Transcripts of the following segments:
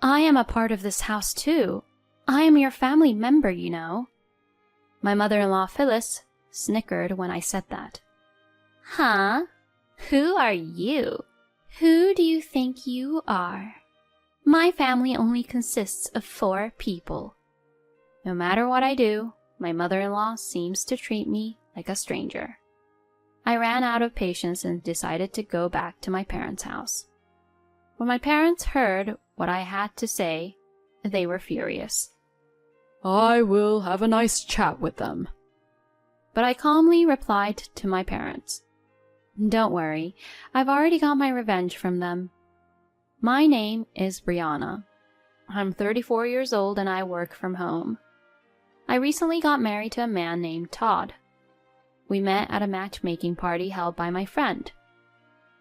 I am a part of this house too. I am your family member, you know." My mother-in-law Phyllis snickered when I said that. "Huh? Who are you? Who do you think you are? My family only consists of 4 people. No matter what I do, my mother-in-law seems to treat me like a stranger." I ran out of patience and decided to go back to my parents' house. When my parents heard what I had to say, they were furious. "I will have a nice chat with them." But I calmly replied to my parents, "Don't worry, I've already got my revenge from them. My name is Brianna. I'm 34 years old and I work from home. I recently got married to a man named Todd. We met at a matchmaking party held by my friend.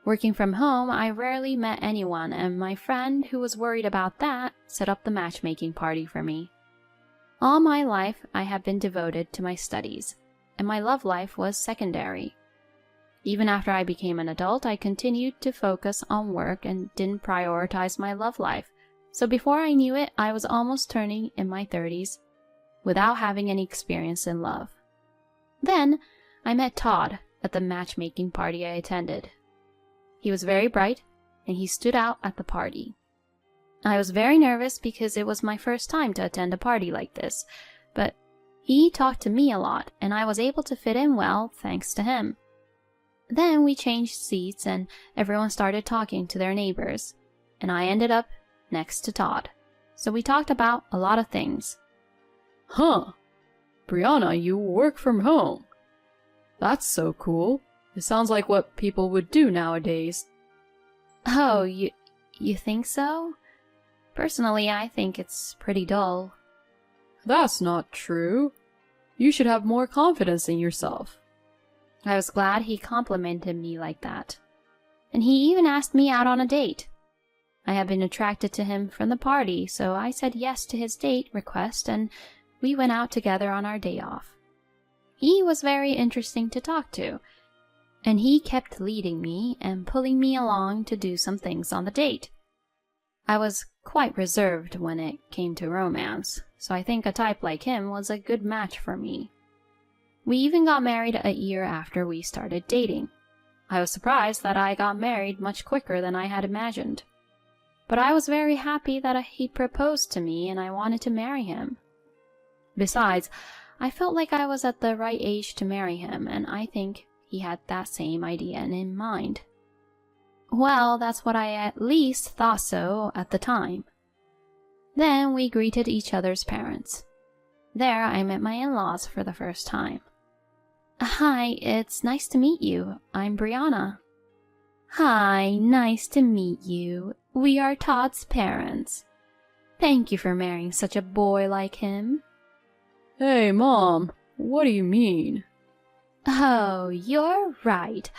Working from home, I rarely met anyone, and my friend, who was worried about that, set up the matchmaking party for me. All my life, I have been devoted to my studies, and my love life was secondary. Even after I became an adult, I continued to focus on work and didn't prioritize my love life, so before I knew it, I was almost turning in my 30s without having any experience in love. Then, I met Todd at the matchmaking party I attended. He was very bright, and he stood out at the party. I was very nervous because it was my first time to attend a party like this, but he talked to me a lot, and I was able to fit in well thanks to him. Then we changed seats, and everyone started talking to their neighbors, and I ended up next to Todd, so we talked about a lot of things. "Huh. Brianna, you work from home. That's so cool. It sounds like what people would do nowadays." "Oh, you think so? Personally, I think it's pretty dull." "That's not true. You should have more confidence in yourself." I was glad he complimented me like that. And he even asked me out on a date. I had been attracted to him from the party, so I said yes to his date request, and we went out together on our day off. He was very interesting to talk to, and he kept leading me and pulling me along to do some things on the date. I was quite reserved when it came to romance, so I think a type like him was a good match for me. We even got married a year after we started dating. I was surprised that I got married much quicker than I had imagined. But I was very happy that he proposed to me and I wanted to marry him. Besides, I felt like I was at the right age to marry him, and I think he had that same idea in mind. Well, that's what I at least thought so at the time. Then we greeted each other's parents. There I met my in-laws for the first time. "Hi, it's nice to meet you. I'm Brianna." "Hi, nice to meet you. We are Todd's parents. Thank you for marrying such a boy like him." "Hey, Mom, what do you mean?" "Oh, you're right.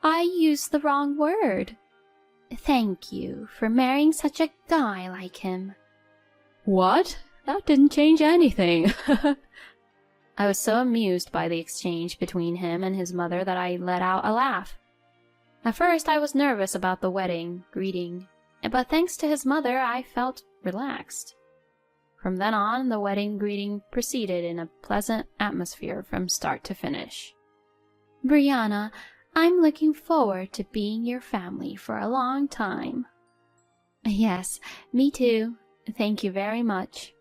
I used the wrong word. Thank you for marrying such a guy like him." "What? That didn't change anything." I was so amused by the exchange between him and his mother that I let out a laugh. At first I was nervous about the wedding greeting, but thanks to his mother I felt relaxed. From then on, the wedding greeting proceeded in a pleasant atmosphere from start to finish. "Brianna, I'm looking forward to being your family for a long time." "Yes, me too. Thank you very much."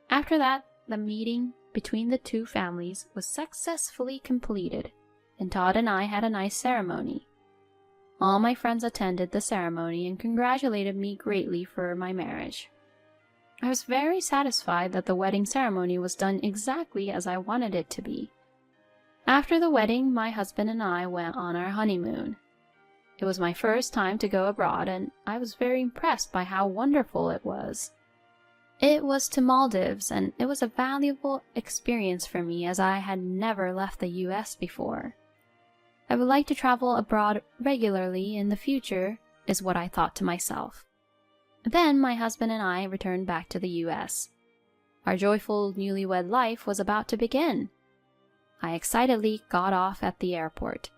After that, the meeting between the two families was successfully completed, and Todd and I had a nice ceremony. All my friends attended the ceremony and congratulated me greatly for my marriage. I was very satisfied that the wedding ceremony was done exactly as I wanted it to be. After the wedding, my husband and I went on our honeymoon. It was my first time to go abroad, and I was very impressed by how wonderful it was. It was to Maldives, and it was a valuable experience for me as I had never left the US before. I would like to travel abroad regularly in the future, is what I thought to myself. Then my husband and I returned back to the US. Our joyful newlywed life was about to begin. I excitedly got off at the airport.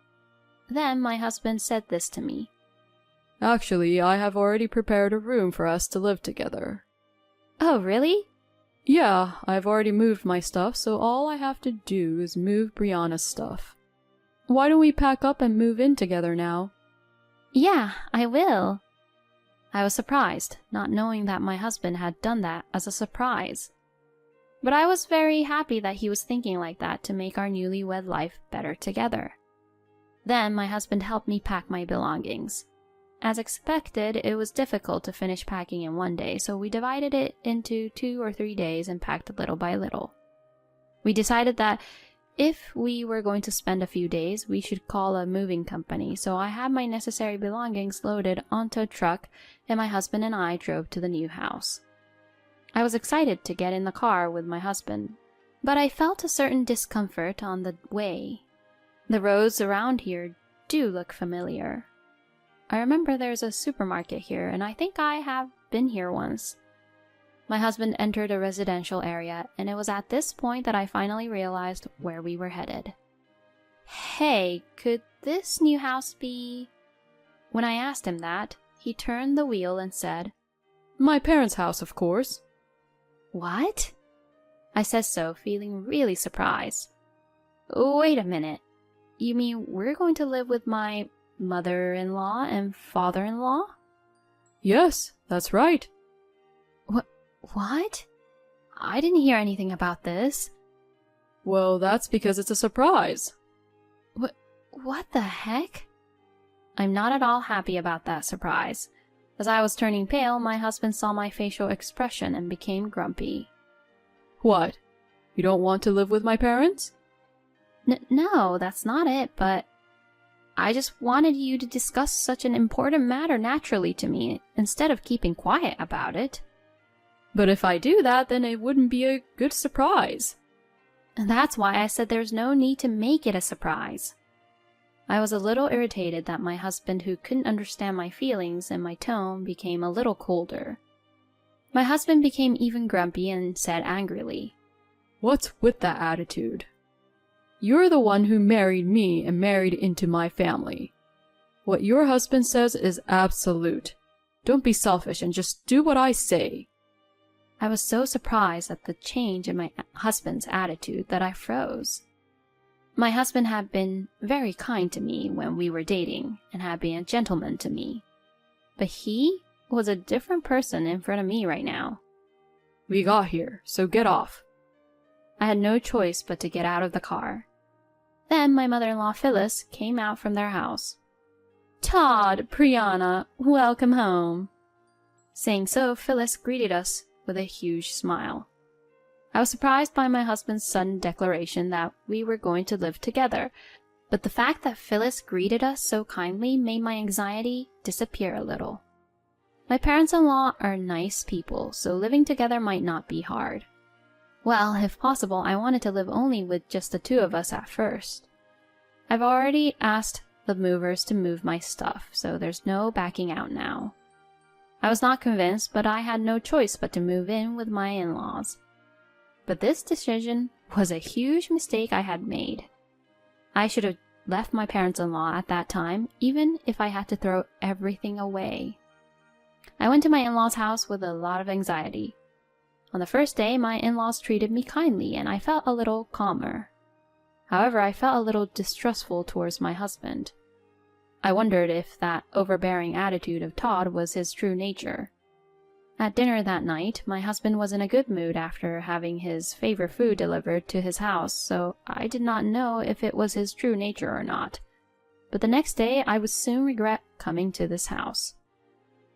Then my husband said this to me. Actually, I have already prepared a room for us to live together. Oh, really? Yeah, I've already moved my stuff, so all I have to do is move Brianna's stuff. Why don't we pack up and move in together now? Yeah, I will. I was surprised, not knowing that my husband had done that as a surprise. But I was very happy that he was thinking like that to make our newlywed life better together. Then my husband helped me pack my belongings. As expected, it was difficult to finish packing in one day, so we divided it into 2 or 3 days and packed little by little. We decided that if we were going to spend a few days, we should call a moving company, so I had my necessary belongings loaded onto a truck, and my husband and I drove to the new house. I was excited to get in the car with my husband, but I felt a certain discomfort on the way. The roads around here do look familiar. I remember there's a supermarket here, and I think I have been here once. My husband entered a residential area, and it was at this point that I finally realized where we were headed. Hey, could this new house be... When I asked him that, he turned the wheel and said, My parents' house, of course. What? I said so, feeling really surprised. Wait a minute. You mean we're going to live with my mother-in-law and father-in-law? Yes, that's right. What? I didn't hear anything about this. Well, that's because it's a surprise. What the heck? I'm not at all happy about that surprise. As I was turning pale, my husband saw my facial expression and became grumpy. What? You don't want to live with my parents? No, that's not it, but I just wanted you to discuss such an important matter naturally to me, instead of keeping quiet about it. But if I do that, then it wouldn't be a good surprise. And that's why I said there's no need to make it a surprise. I was a little irritated that my husband, who couldn't understand my feelings and my tone, became a little colder. My husband became even grumpy and said angrily, What's with that attitude? You're the one who married me and married into my family. What your husband says is absolute. Don't be selfish and just do what I say. I was so surprised at the change in my husband's attitude that I froze. My husband had been very kind to me when we were dating and had been a gentleman to me. But he was a different person in front of me right now. We got here, so get off. I had no choice but to get out of the car. Then my mother-in-law Phyllis came out from their house. Todd, Brianna, welcome home. Saying so, Phyllis greeted us with a huge smile. I was surprised by my husband's sudden declaration that we were going to live together, but the fact that Phyllis greeted us so kindly made my anxiety disappear a little. My parents-in-law are nice people, so living together might not be hard. Well, if possible, I wanted to live only with just the two of us at first. I've already asked the movers to move my stuff, so there's no backing out now. I was not convinced, but I had no choice but to move in with my in-laws. But this decision was a huge mistake I had made. I should have left my parents-in-law at that time, even if I had to throw everything away. I went to my in-laws' house with a lot of anxiety. On the first day, my in-laws treated me kindly, and I felt a little calmer. However, I felt a little distrustful towards my husband. I wondered if that overbearing attitude of Todd was his true nature. At dinner that night, my husband was in a good mood after having his favorite food delivered to his house, so I did not know if it was his true nature or not. But the next day, I would soon regret coming to this house.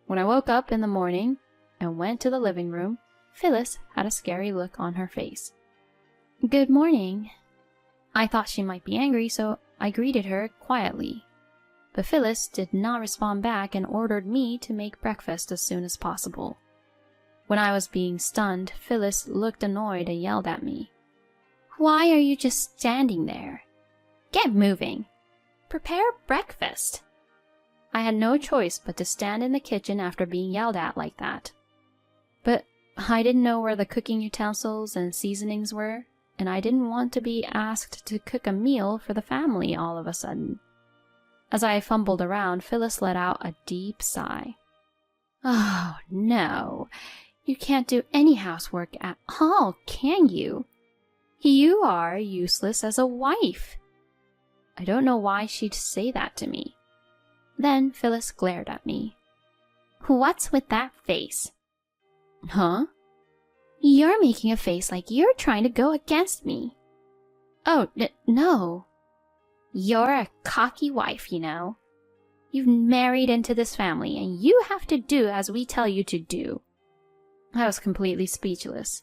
When I woke up in the morning and went to the living room, Phyllis had a scary look on her face. Good morning. I thought she might be angry, so I greeted her quietly. But Phyllis did not respond back and ordered me to make breakfast as soon as possible. When I was being stunned, Phyllis looked annoyed and yelled at me. Why are you just standing there? Get moving. Prepare breakfast. I had no choice but to stand in the kitchen after being yelled at like that. But I didn't know where the cooking utensils and seasonings were, and I didn't want to be asked to cook a meal for the family all of a sudden. As I fumbled around, Phyllis let out a deep sigh. Oh, no. You can't do any housework at all, can you? You are useless as a wife. I don't know why she'd say that to me. Then Phyllis glared at me. What's with that face? Huh? You're making a face like you're trying to go against me. Oh, no. You're a cocky wife, you know. You've married into this family, and you have to do as we tell you to do. I was completely speechless.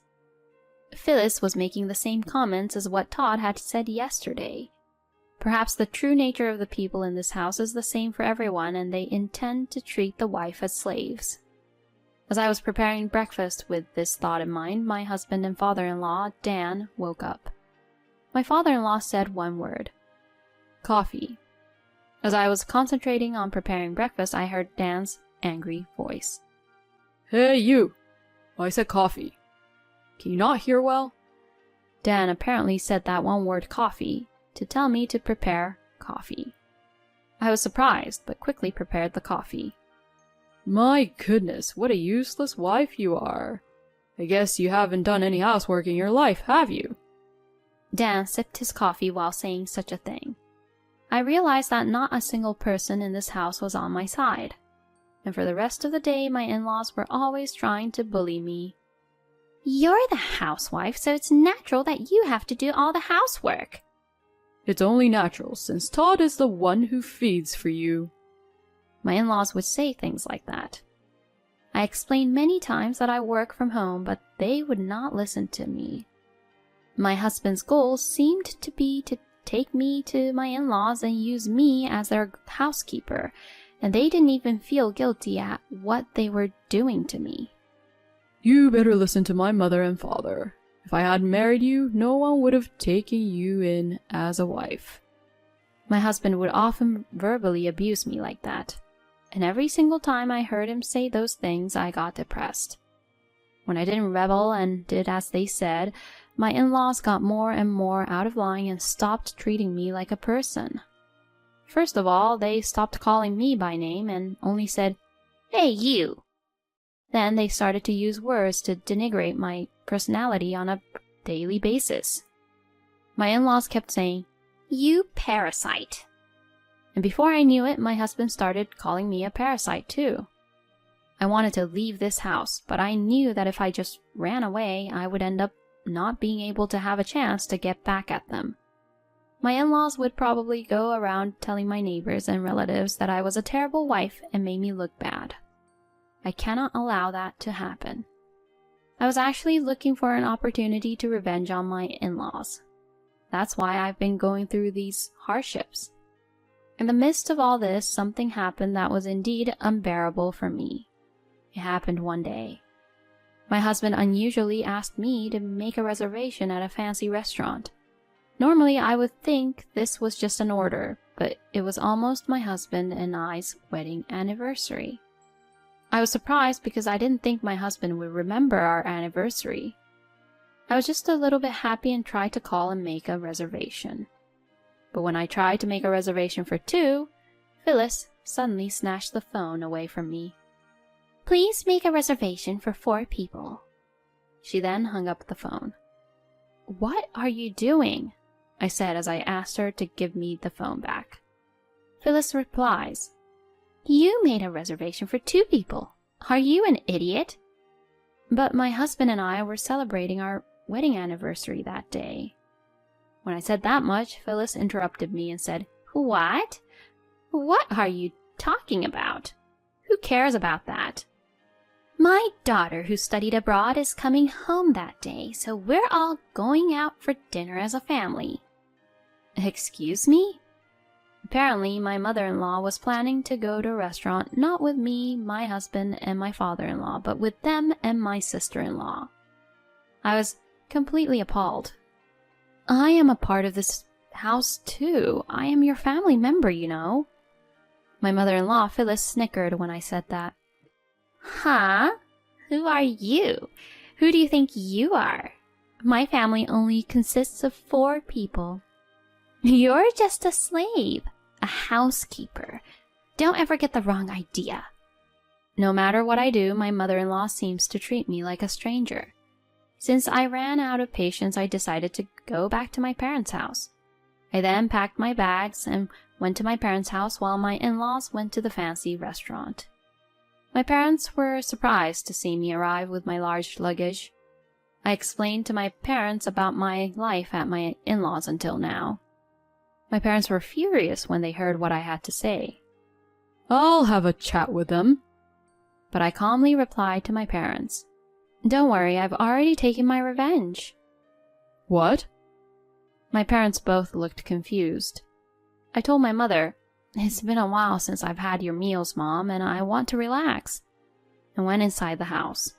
Phyllis was making the same comments as what Todd had said yesterday. Perhaps the true nature of the people in this house is the same for everyone, and they intend to treat the wife as slaves. As I was preparing breakfast with this thought in mind, my husband and father-in-law, Dan, woke up. My father-in-law said one word. Coffee. As I was concentrating on preparing breakfast, I heard Dan's angry voice. Hey, you! I said coffee. Can you not hear well? Dan apparently said that one word coffee to tell me to prepare coffee. I was surprised, but quickly prepared the coffee. My goodness, what a useless wife you are. I guess you haven't done any housework in your life, have you? Dan sipped his coffee while saying such a thing. I realized that not a single person in this house was on my side. And for the rest of the day, my in-laws were always trying to bully me. You're the housewife, so it's natural that you have to do all the housework. It's only natural, since Todd is the one who feeds for you. My in-laws would say things like that. I explained many times that I work from home, but they would not listen to me. My husband's goal seemed to be to take me to my in-laws and use me as their housekeeper, and they didn't even feel guilty at what they were doing to me. You better listen to my mother and father. If I hadn't married you, no one would have taken you in as a wife. My husband would often verbally abuse me like that, and every single time I heard him say those things, I got depressed. When I didn't rebel and did as they said, my in-laws got more and more out of line and stopped treating me like a person. First of all, they stopped calling me by name and only said, "Hey, you!" Then they started to use words to denigrate my personality on a daily basis. My in-laws kept saying, "You parasite." And before I knew it, my husband started calling me a parasite too. I wanted to leave this house, but I knew that if I just ran away, I would end up not being able to have a chance to get back at them. My in-laws would probably go around telling my neighbors and relatives that I was a terrible wife and made me look bad. I cannot allow that to happen. I was actually looking for an opportunity to revenge on my in-laws. That's why I've been going through these hardships. In the midst of all this, something happened that was indeed unbearable for me. It happened one day. My husband unusually asked me to make a reservation at a fancy restaurant. Normally, I would think this was just an order, but it was almost my husband and I's wedding anniversary. I was surprised because I didn't think my husband would remember our anniversary. I was just a little bit happy and tried to call and make a reservation. But when I tried to make a reservation for 2, Phyllis suddenly snatched the phone away from me. "Please make a reservation for 4 people." She then hung up the phone. "What are you doing?" I said as I asked her to give me the phone back. Phyllis replies, "You made a reservation for 2 people. Are you an idiot?" But my husband and I were celebrating our wedding anniversary that day. When I said that much, Phyllis interrupted me and said, "What? What are you talking about? Who cares about that? My daughter who studied abroad is coming home that day, so we're all going out for dinner as a family." Excuse me? Apparently, my mother-in-law was planning to go to a restaurant not with me, my husband, and my father-in-law, but with them and my sister-in-law. I was completely appalled. I am a part of this house too. I am your family member, you know. My mother-in-law, Phyllis, snickered when I said that. Huh? Who are you? Who do you think you are? My family only consists of 4 people. You're just a slave. a housekeeper. Don't ever get the wrong idea. No matter what I do, my mother-in-law seems to treat me like a stranger. Since I ran out of patience, I decided to go back to my parents' house. I then packed my bags and went to my parents' house while my in-laws went to the fancy restaurant. My parents were surprised to see me arrive with my large luggage. I explained to my parents about my life at my in-laws until now. My parents were furious when they heard what I had to say. I'll have a chat with them. But I calmly replied to my parents, "Don't worry, I've already taken my revenge." What? My parents both looked confused. I told my mother, "It's been a while since I've had your meals, Mom, and I want to relax," and went inside the house.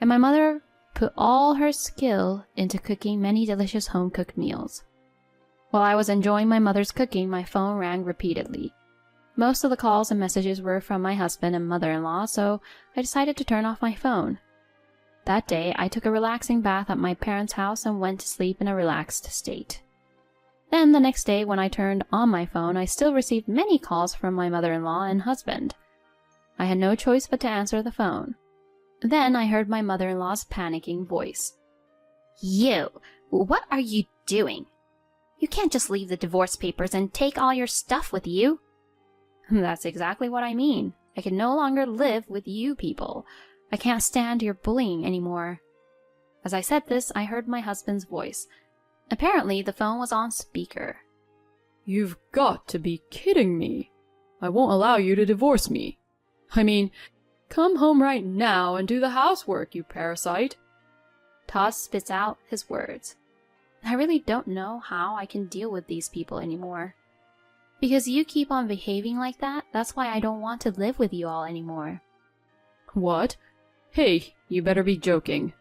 And my mother put all her skill into cooking many delicious home-cooked meals. While I was enjoying my mother's cooking, my phone rang repeatedly. Most of the calls and messages were from my husband and mother-in-law, so I decided to turn off my phone. That day, I took a relaxing bath at my parents' house and went to sleep in a relaxed state. Then the next day, when I turned on my phone, I still received many calls from my mother-in-law and husband. I had no choice but to answer the phone. Then I heard my mother-in-law's panicking voice. "You, what are you doing? You can't just leave the divorce papers and take all your stuff with you." "That's exactly what I mean. I can no longer live with you people. I can't stand your bullying anymore." As I said this, I heard my husband's voice. Apparently, the phone was on speaker. You've got to be kidding me. I won't allow you to divorce me. I mean, come home right now and do the housework, you parasite. Todd spits out his words. I really don't know how I can deal with these people anymore. Because you keep on behaving like that, that's why I don't want to live with you all anymore. What? Hey, you better be joking.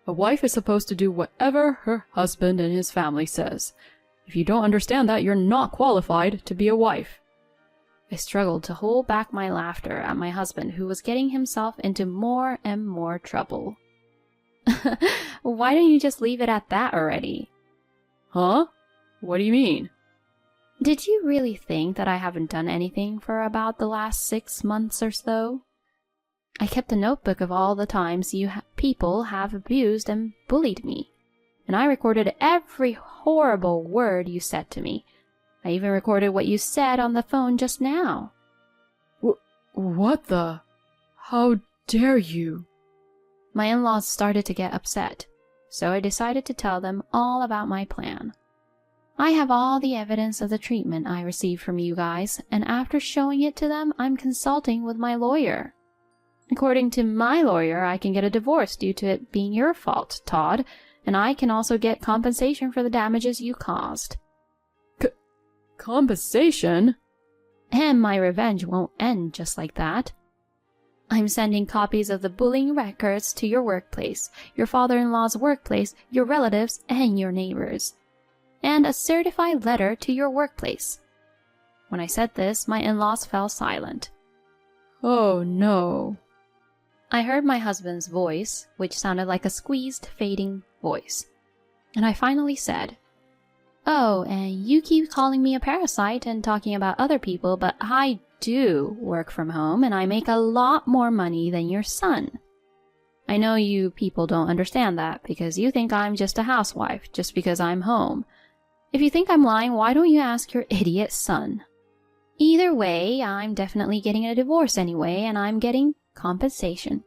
A wife is supposed to do whatever her husband and his family says. If you don't understand that, you're not qualified to be a wife. I struggled to hold back my laughter at my husband, who was getting himself into more and more trouble. Why don't you just leave it at that already? Huh? What do you mean? Did you really think that I haven't done anything for about the last 6 months or so? I kept a notebook of all the times you people have abused and bullied me, and I recorded every horrible word you said to me. I even recorded what you said on the phone just now. What the? How dare you? My in-laws started to get upset, so I decided to tell them all about my plan. I have all the evidence of the treatment I received from you guys, and after showing it to them, I'm consulting with my lawyer. According to my lawyer, I can get a divorce due to it being your fault, Todd, and I can also get compensation for the damages you caused. Compensation? And my revenge won't end just like that. I'm sending copies of the bullying records to your workplace, your father-in-law's workplace, your relatives, and your neighbors. And a certified letter to your workplace. When I said this, my in-laws fell silent. Oh no. I heard my husband's voice, which sounded like a squeezed, fading voice. And I finally said, "Oh, and you keep calling me a parasite and talking about other people, but I do work from home and I make a lot more money than your son. I know you people don't understand that because you think I'm just a housewife just because I'm home. If you think I'm lying, why don't you ask your idiot son? Either way, I'm definitely getting a divorce anyway, and I'm getting compensation.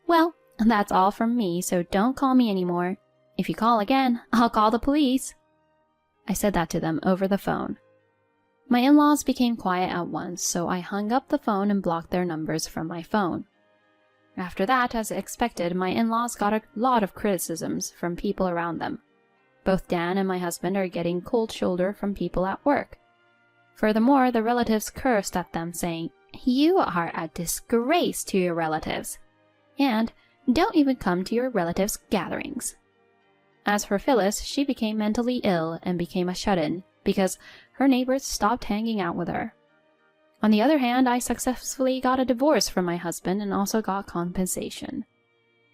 Well, that's all from me, so don't call me anymore. If you call again, I'll call the police." I said that to them over the phone. My in-laws became quiet at once, so I hung up the phone and blocked their numbers from my phone. After that, as expected, my in-laws got a lot of criticisms from people around them. Both Dan and my husband are getting cold shoulder from people at work. Furthermore, the relatives cursed at them, saying, "You are a disgrace to your relatives," and "Don't even come to your relatives' gatherings." As for Phyllis, she became mentally ill and became a shut-in because her neighbors stopped hanging out with her. On the other hand, I successfully got a divorce from my husband and also got compensation.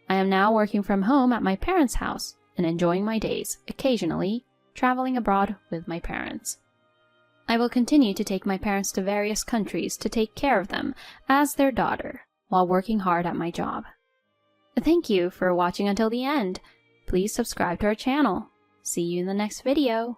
I am now working from home at my parents' house and enjoying my days, occasionally traveling abroad with my parents. I will continue to take my parents to various countries to take care of them as their daughter, while working hard at my job. Thank you for watching until the end. Please subscribe to our channel. See you in the next video.